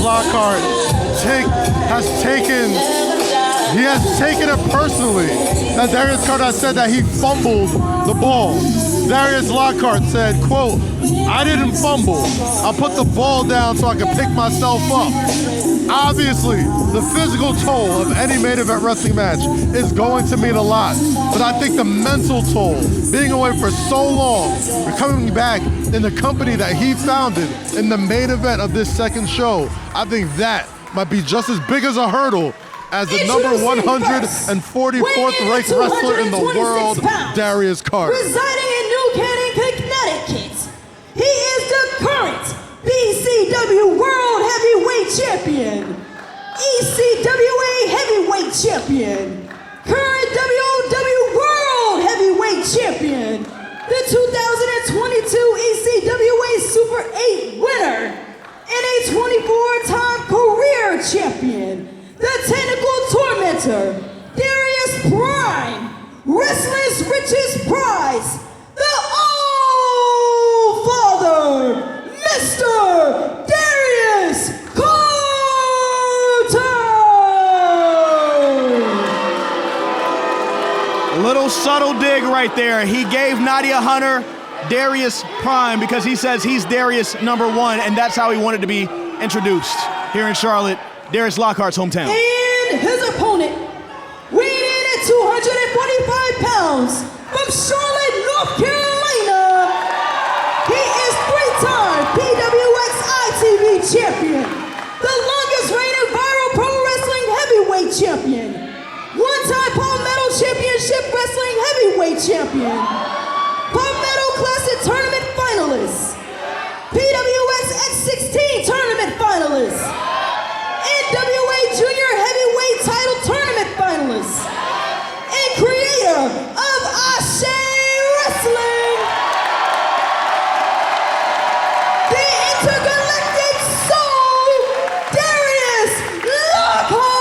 Lockhart has taken it personally that Darius Carter has said that he fumbled the ball. Darius Lockhart said, quote, "I didn't fumble. I put the ball down so I could pick myself up." Obviously, the physical toll of any main event wrestling match is going to mean a lot, but I think the mental toll, being away for so long, coming back in the company that he founded in the main event of this second show, I think that might be just as big as a hurdle as the number 144th ranked wrestler in the world, Darius Carter. Residing in New Canaan, Connecticut, he is the current BCW World Heavyweight Champion, ECWA Heavyweight Champion, current WOW World Heavyweight Champion, the 2022 ECWA Super 8 winner, and a 24-time career champion, the Technical Tormentor, Darius Prime, Wrestling's Richest Prize, the All-Father, Mr. Darius Carter! A little subtle dig right there. He gave Nadia Hunter Darius Prime because he says he's Darius #1, and that's how he wanted to be introduced here in Charlotte, Darius Lockhart's hometown. And his opponent, weighing in at 245 pounds, from Charlotte, North Carolina, he is 3-time PWX ITV champion, the longest reigning viral pro wrestling heavyweight champion, 1-time Palmetto Championship Wrestling heavyweight champion, Palmetto Classic tournament finalist, PWX X16 tournament finalist, NWA Junior Heavyweight Title Tournament finalist, and creator of ASÉ Wrestling, the intergalactic soul, Darius Lockhart!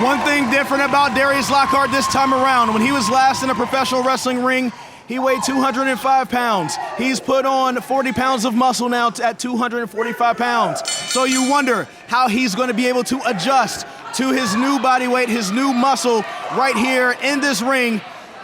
One thing different about Darius Lockhart this time around, when he was last in a professional wrestling ring, he weighed 205 pounds. He's put on 40 pounds of muscle now at 245 pounds. So you wonder how he's going to be able to adjust to his new body weight, his new muscle right here in this ring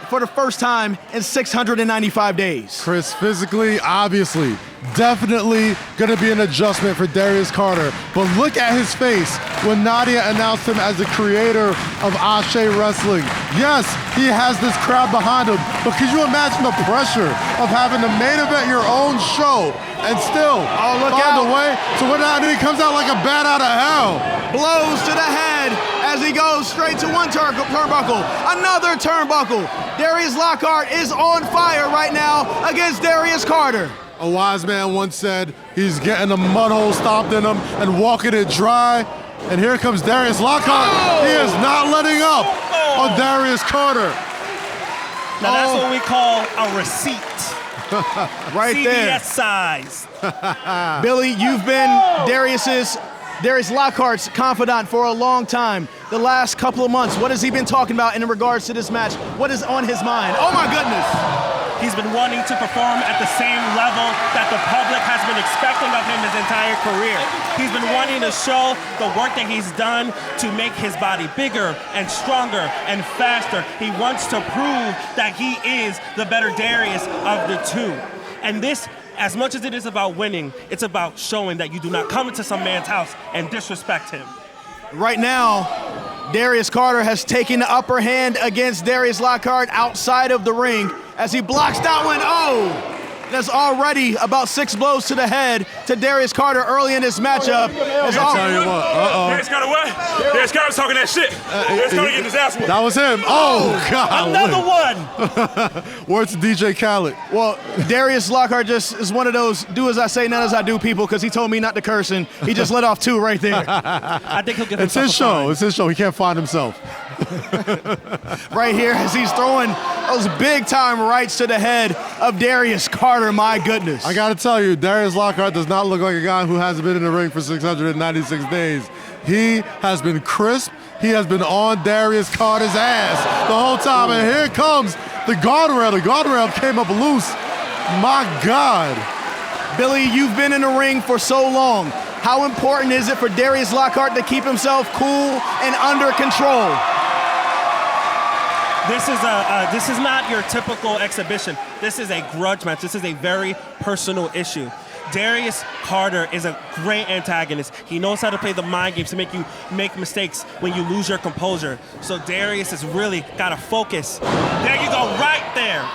for the first time in 695 days. Chris, physically, obviously, definitely gonna be an adjustment for Darius Carter. But look at his face when Nadia announced him as the creator of ASÉ Wrestling. Yes, he has this crowd behind him, but could you imagine the pressure of having to main event your own show and still find a way to win out, and he comes out like a bat out of hell. Blows to the head as he goes straight to one turnbuckle, another turnbuckle. Darius Lockhart is on fire right now against Darius Carter. A wise man once said he's getting a mud hole stomped in him and walking it dry. And here comes Darius Lockhart. He is not letting up on Darius Carter. Now that's what we call a receipt. Right there. CVS size. Billy, you've been Darius Lockhart's confidant for a long time. The last couple of months, what has he been talking about in regards to this match? What is on his mind? Oh my goodness. He's been wanting to perform at the same level that the public has been expecting of him his entire career. He's been wanting to show the work that he's done to make his body bigger and stronger and faster. He wants to prove that he is the better Darius of the two. And this, as much as it is about winning, it's about showing that you do not come into some man's house and disrespect him. Right now, Darius Carter has taken the upper hand against Darius Lockhart outside of the ring as he blocks that one. Oh, there's already about 6 blows to the head to Darius Carter early in this matchup. I'll tell you what, Darius Carter what? Darius Carter's talking that shit. Darius Carter getting his ass whooped. That was him. Oh, God. Another one. Words to DJ Khaled. Well, Darius Lockhart just is one of those do as I say, not as I do people, because he told me not to curse, and he just let off 2 right there. I think he'll get It's his show. It's his show. He can't find himself. Right here as he's throwing those big-time rights to the head of Darius Carter, my goodness. I gotta tell you, Darius Lockhart does not look like a guy who hasn't been in the ring for 696 days. He has been crisp. He has been on Darius Carter's ass the whole time. And here comes the guardrail. The guardrail came up loose. My God. Billy, you've been in the ring for so long. How important is it for Darius Lockhart to keep himself cool and under control? This is not your typical exhibition. This is a grudge match. This is a very personal issue. Darius Carter is a great antagonist. He knows how to play the mind games to make you make mistakes when you lose your composure. So Darius has really got to focus. There you go, right there.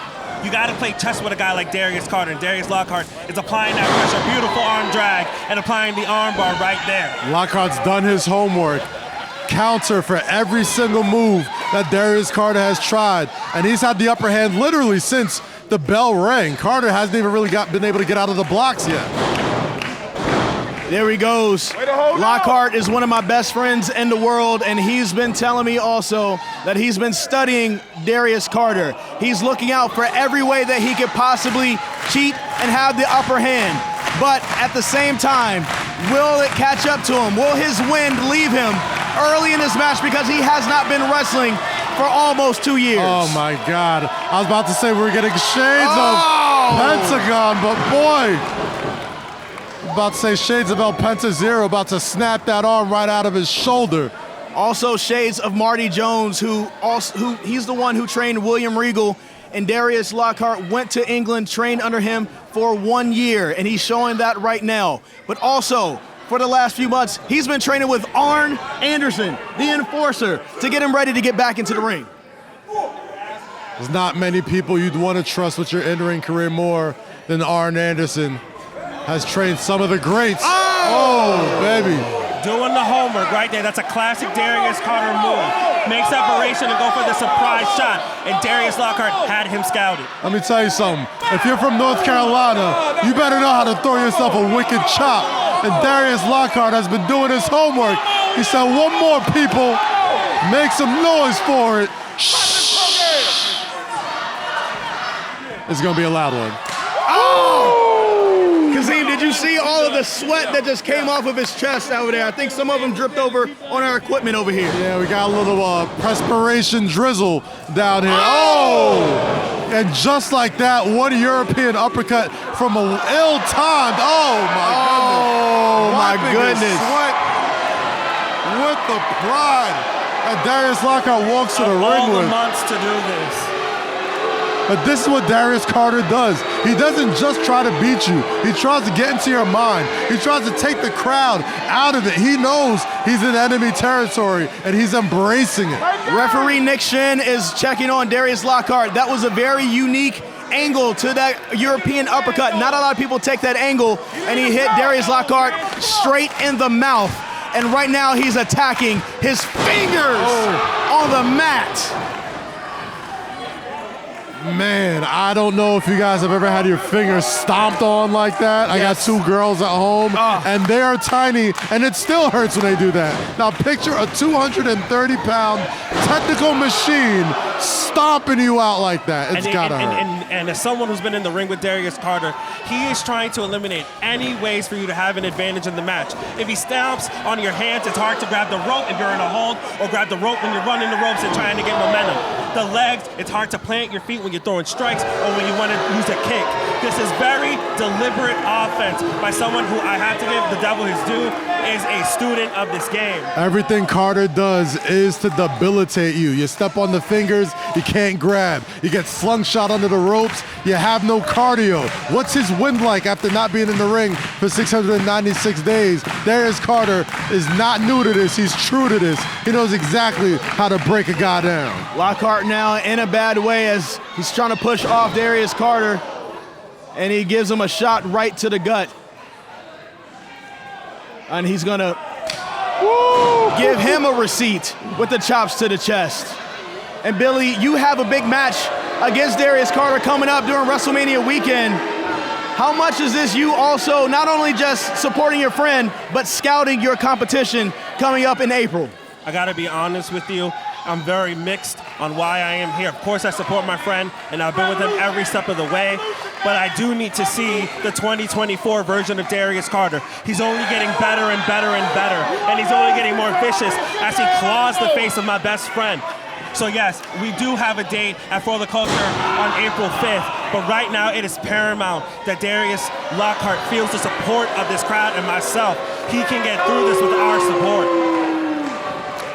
You got to play chess with a guy like Darius Carter, and Darius Lockhart is applying that pressure. Beautiful arm drag and applying the arm bar right there. Lockhart's done his homework. Counter for every single move that Darius Carter has tried, and he's had the upper hand literally since the bell rang. Carter hasn't even really been able to get out of the blocks yet. There he goes. Lockhart is one of my best friends in the world, and he's been telling me also that he's been studying Darius Carter. He's looking out for every way that he could possibly cheat and have the upper hand. But at the same time, will it catch up to him? Will his wind leave him early in this match because he has not been wrestling for almost 2 years? Oh my God. I was about to say we're getting shades of Pentagon, but boy, about to say shades of El Penta Zero, about to snap that arm right out of his shoulder. Also shades of Marty Jones, who he's the one who trained William Regal, and Darius Lockhart went to England, trained under him for 1 year, and he's showing that right now. But also, for the last few months, he's been training with Arn Anderson, the enforcer, to get him ready to get back into the ring. There's not many people you'd want to trust with your in-ring career more than Arn Anderson. Has trained some of the greats. Oh, baby. Doing the homework right there. That's a classic Darius Carter move. Make separation and go for the surprise shot. And Darius Lockhart had him scouted. Let me tell you something. If you're from North Carolina, you better know how to throw yourself a wicked chop. And Darius Lockhart has been doing his homework. He said, one more, people. Make some noise for it. Shh. It's going to be a loud one. Kazim, did you see all of the sweat that just came off of his chest over there? I think some of them dripped over on our equipment over here. Yeah, we got a little perspiration drizzle down here. Oh! And just like that, one European uppercut from a ill-timed. Oh, my goodness. Sweat with the pride that Darius Lockhart walks to the ring with. All the months to do this. But this is what Darius Carter does. He doesn't just try to beat you. He tries to get into your mind. He tries to take the crowd out of it. He knows he's in enemy territory, and he's embracing it. Referee Nick Shin is checking on Darius Lockhart. That was a very unique angle to that European uppercut. Not a lot of people take that angle, and he hit Darius Lockhart straight in the mouth. And right now he's attacking his fingers on the mat. Man, I don't know if you guys have ever had your fingers stomped on like that. I got 2 girls at home, and they are tiny, and it still hurts when they do that. Now picture a 230-pound technical machine stomping you out like that. It's gotta hurt. And as someone who's been in the ring with Darius Carter, he is trying to eliminate any ways for you to have an advantage in the match. If he stomps on your hands, it's hard to grab the rope if you're in a hold, or grab the rope when you're running the ropes and trying to get momentum. The legs, it's hard to plant your feet when you're throwing strikes or when you want to use a kick. This is very deliberate offense by someone who, I have to give the devil his due, is a student of this game. Everything Carter does is to debilitate you. You step on the fingers, you can't grab. You get slungshot under the ropes, you have no cardio. What's his wind like after not being in the ring for 696 days? Darius Carter is not new to this, he's true to this. He knows exactly how to break a guy down. Lockhart now in a bad way as he's trying to push off Darius Carter, and he gives him a shot right to the gut. And he's gonna give him a receipt with the chops to the chest. And Billy, you have a big match against Darius Carter coming up during WrestleMania weekend. How much is this you also not only just supporting your friend, but scouting your competition coming up in April? I gotta be honest with you, I'm very mixed on why I am here. Of course, I support my friend, and I've been with him every step of the way, but I do need to see the 2024 version of Darius Carter. He's only getting better and better and better, and he's only getting more vicious as he claws the face of my best friend. So yes, we do have a date at For the Culture on April 5th, But right now, it is paramount that Darius Lockhart feels the support of this crowd and myself. He can get through this with our support.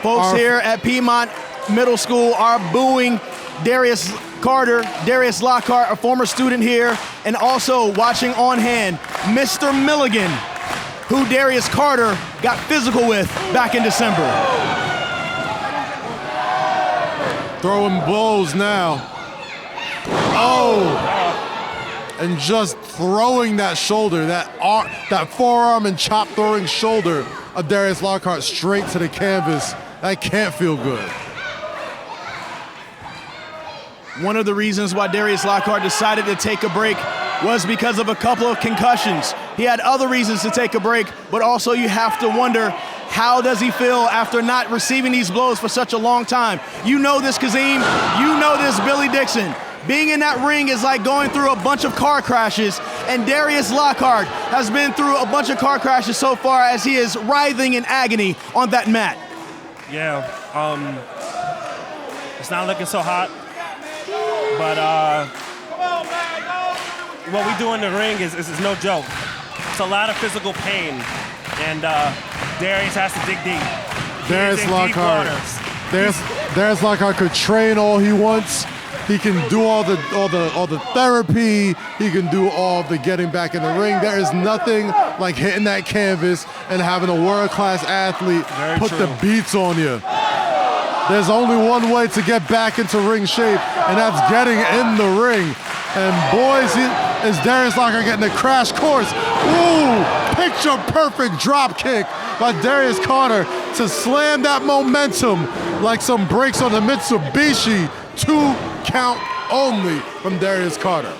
Folks here at Piedmont Middle School are booing Darius Lockhart, a former student here, and also watching on hand, Mr. Milligan, who Darius Carter got physical with back in December. Throwing blows now. Oh! And just throwing that shoulder, that forearm and chop throwing shoulder of Darius Lockhart straight to the canvas. That can't feel good. One of the reasons why Darius Lockhart decided to take a break was because of a couple of concussions. He had other reasons to take a break, but also you have to wonder, how does he feel after not receiving these blows for such a long time? You know this, Kazim. You know this, Billy Dixon. Being in that ring is like going through a bunch of car crashes, and Darius Lockhart has been through a bunch of car crashes so far as he is writhing in agony on that mat. Yeah, it's not looking so hot, but what we do in the ring is no joke. It's a lot of physical pain, and Darius has to dig deep. Darius Lockhart could train all he wants. He can do all the therapy. He can do all the getting back in the ring. There is nothing like hitting that canvas and having a world-class athlete put the beats on you. There's only one way to get back into ring shape, and that's getting in the ring. And boys, is Darius Lockhart getting a crash course. Ooh, picture-perfect drop kick by Darius Carter to slam that momentum like some brakes on the Mitsubishi. 2 count only from Darius Carter.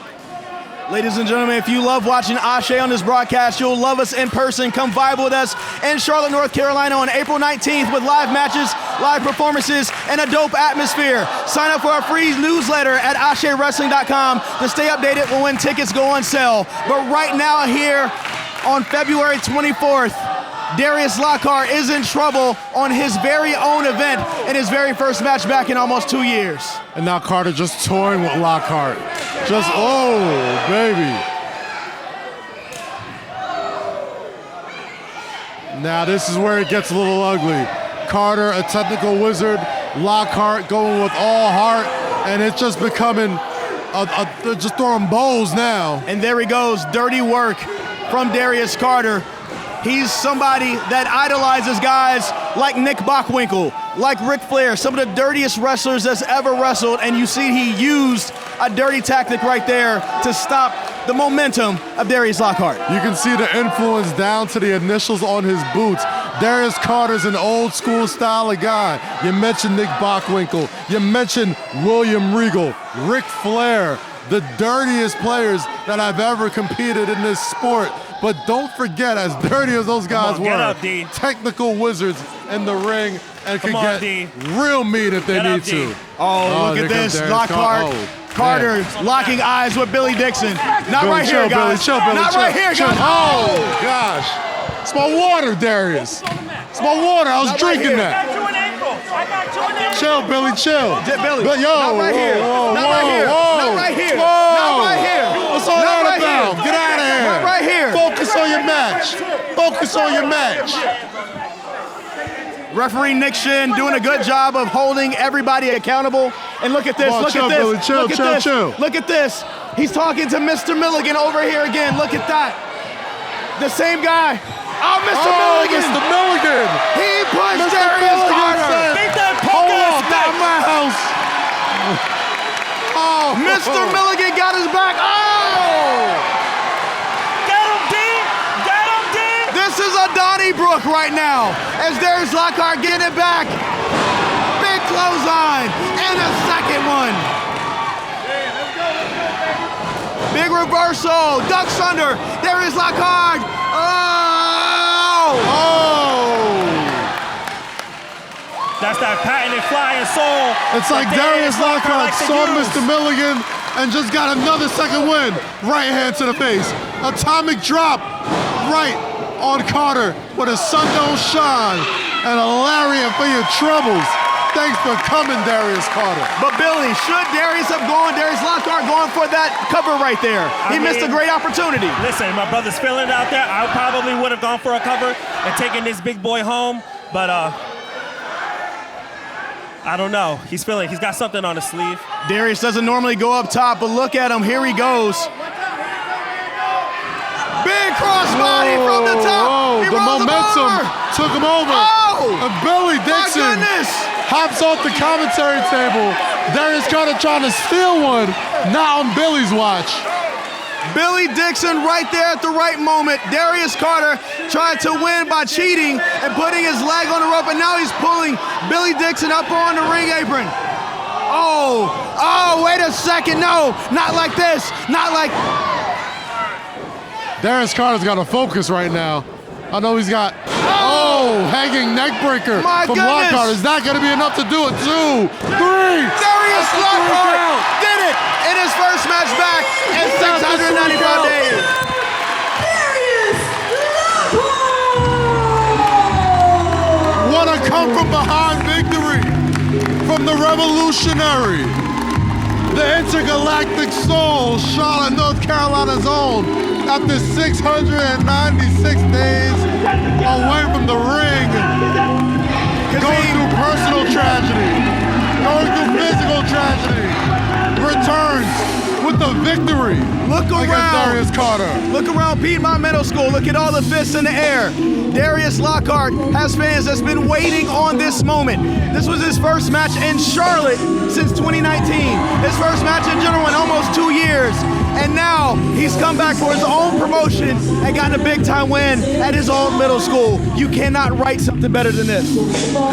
Ladies and gentlemen, if you love watching ASÉ on this broadcast, you'll love us in person. Come vibe with us in Charlotte, North Carolina on April 19th with live matches, live performances, and a dope atmosphere. Sign up for our free newsletter at ASÉwrestling.com to stay updated for when tickets go on sale. But right now here on February 24th, Darius Lockhart is in trouble on his very own event in his very first match back in almost 2 years. And now Carter just toying with Lockhart. Just, oh, baby. Now this is where it gets a little ugly. Carter, a technical wizard. Lockhart going with all heart. And it's just becoming, just throwing bowls now. And there he goes, dirty work from Darius Carter. He's somebody that idolizes guys like Nick Bockwinkel, like Ric Flair, some of the dirtiest wrestlers that's ever wrestled, and you see he used a dirty tactic right there to stop the momentum of Darius Lockhart. You can see the influence down to the initials on his boots. Darius Carter's an old school style of guy. You mentioned Nick Bockwinkel, you mentioned William Regal, Ric Flair, the dirtiest players that I've ever competed in this sport. But don't forget, as dirty as those guys were, technical wizards in the ring and could get real mean if they need to. Oh, look at this, Lockhart. Carter locking eyes with Billy Dixon. Not right here, guys. Not right here, guys. Oh, gosh. It's my water, Darius. It's my water. I was drinking that. Chill, Billy, chill. Billy, yo, not right here. Not right here. Not right here. Not right here. What's all that about? Get out of here. Not right here. Focus on your match. Focus on your match. Referee Nick Shin doing a good job of holding everybody accountable. And look at this. Look at this. Billy, chill, chill. Look at this. He's talking to Mr. Milligan over here again. Look at that. The same guy. Oh, Mr. Milligan. Mr. Milligan. He punched Darius Carter. Hold off, not my house. Oh, Mr. Milligan got his back. Oh! Get him, D! Get him, D! This is a Donnybrook right now as Darius Lockhart getting it back. Big clothesline and a second one. Big reversal, ducks under. Darius Lockhart. Oh! That's that patented flying soul. It's like Darius Lockhart saw Mr. Milligan and just got another second win. Right hand to the face. Atomic drop right on Carter with a sun don't shine and a lariat for your troubles. Thanks for coming, Darius Carter. But Billy, should Darius have gone, Darius Lockhart going for that cover right there? He missed a great opportunity. Listen, my brother's feeling it out there. I probably would have gone for a cover and taken this big boy home, but I don't know. He's got something on his sleeve. Darius doesn't normally go up top, but look at him. Here he goes. Big crossbody from the top. He the momentum took him over. And Billy Dixon hops off the commentary table. Darius Carter trying to steal one, not on Billy's watch. Billy Dixon right there at the right moment. Darius Carter tried to win by cheating and putting his leg on the rope, and now he's pulling Billy Dixon up on the ring apron. Oh, wait a second. No, not like this. Not like... Darius Carter's got to focus right now. I know he's got, hanging neck breaker from Lockhart. Is that going to be enough to do it? 2, 3. Darius Lockhart did it in his first match back in 695 days. Darius Lockhart! What a come from behind victory from the revolutionary, the intergalactic soul, Charlotte, North Carolina's own, after 696 days away from the ring, going through personal tragedy, going through physical tragedy, returns with the victory. Look around. Darius Carter. Look around Piedmont Middle School. Look at all the fists in the air. Darius Lockhart has fans that's been waiting on this moment. This was his first match in Charlotte since 2019. His first match in general in almost 2 years. And now he's come back for his own promotion and gotten a big time win at his own middle school. You cannot write something better than this.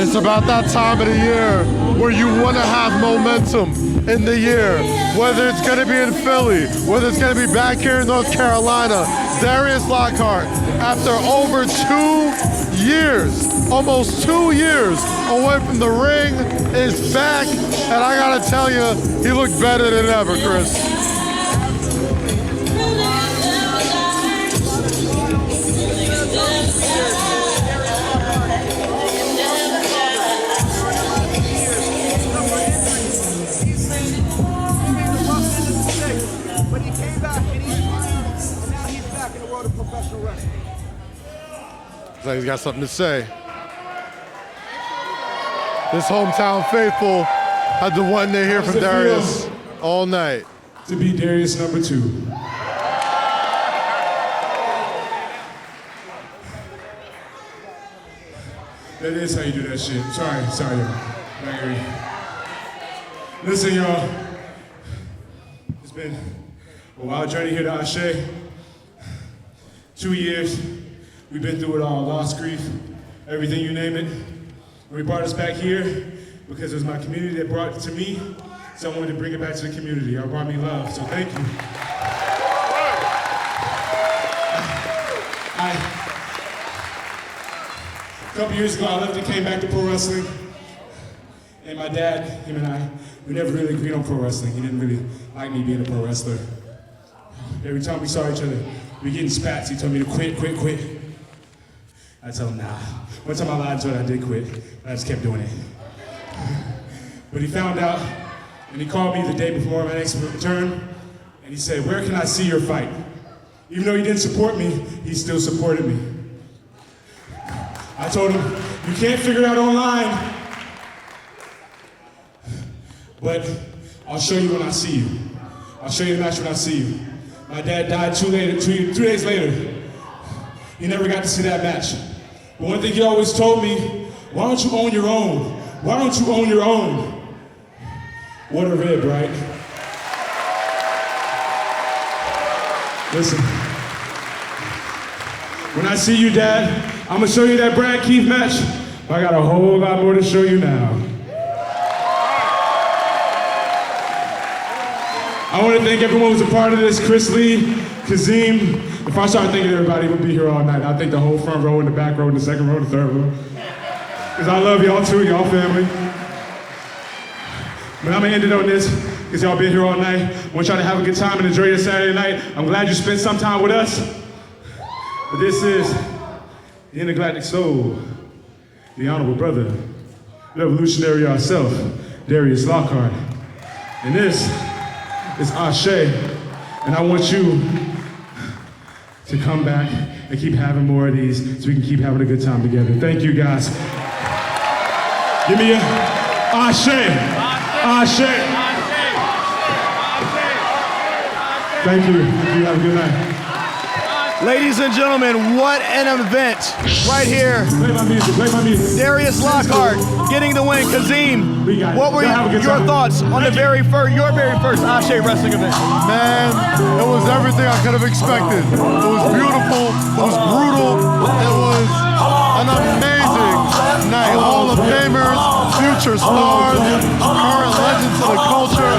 It's about that time of the year where you want to have momentum in the year, whether it's going to be in Philly, whether it's going to be back here in North Carolina. Darius Lockhart, after over 2 years, almost 2 years away from the ring, is back, and I gotta tell you, he looked better than ever, Chris. But he came back and he's fine, and now he's back in the world of professional wrestling. Looks like he's got something to say. This hometown faithful had the one they hear from Darius all night. To be Darius number 2. That is how you do that shit. Sorry, y'all. Listen, y'all. It's been a wild journey here to ASÉ. 2 years. We've been through it all. Lost, grief, everything, you name it. We brought us back here because it was my community that brought it to me. So I wanted to bring it back to the community. Y'all brought me love, so thank you. A couple years ago, I left and came back to pro wrestling. And my dad, him and I, we never really agreed on pro wrestling. He didn't really like me being a pro wrestler. Every time we saw each other, we getting spats. He told me to quit. I told him, nah. One time I lied to him, I did quit. I just kept doing it. But he found out, and he called me the day before my next return, and he said, where can I see your fight? Even though he didn't support me, he still supported me. I told him, you can't figure it out online, but I'll show you when I see you. I'll show you the match when I see you. My dad died 2 days later. He never got to see that match. But one thing he always told me, why don't you own your own? Why don't you own your own? What a rib, right? Listen, when I see you, Dad, I'm gonna show you that Brad Keith match, but I got a whole lot more to show you now. I want to thank everyone who was a part of this. Chris Lee, Kazim. If I start thanking everybody, we'll be here all night. I think the whole front row and the back row and the second row and the third row. Because I love y'all too, y'all family. But I'm gonna end it on this, because y'all been here all night. I want y'all to have a good time and enjoy your Saturday night. I'm glad you spent some time with us. But this is the intergalactic soul, the honorable brother, revolutionary ourselves, Darius Lockhart. And this is ASÉ. And I want you to come back and keep having more of these so we can keep having a good time together. Thank you, guys. Give me a ASÉ. ASÉ. Thank you. You have a good night. Ladies and gentlemen, what an event right here. Play my music, play my music. Darius Lockhart getting the win. Kazim, what were your thoughts on the your very first ASÉ Wrestling event? Man, it was everything I could have expected. It was beautiful, it was brutal, it was an amazing night. Hall of Famers, future stars, current legends of the culture.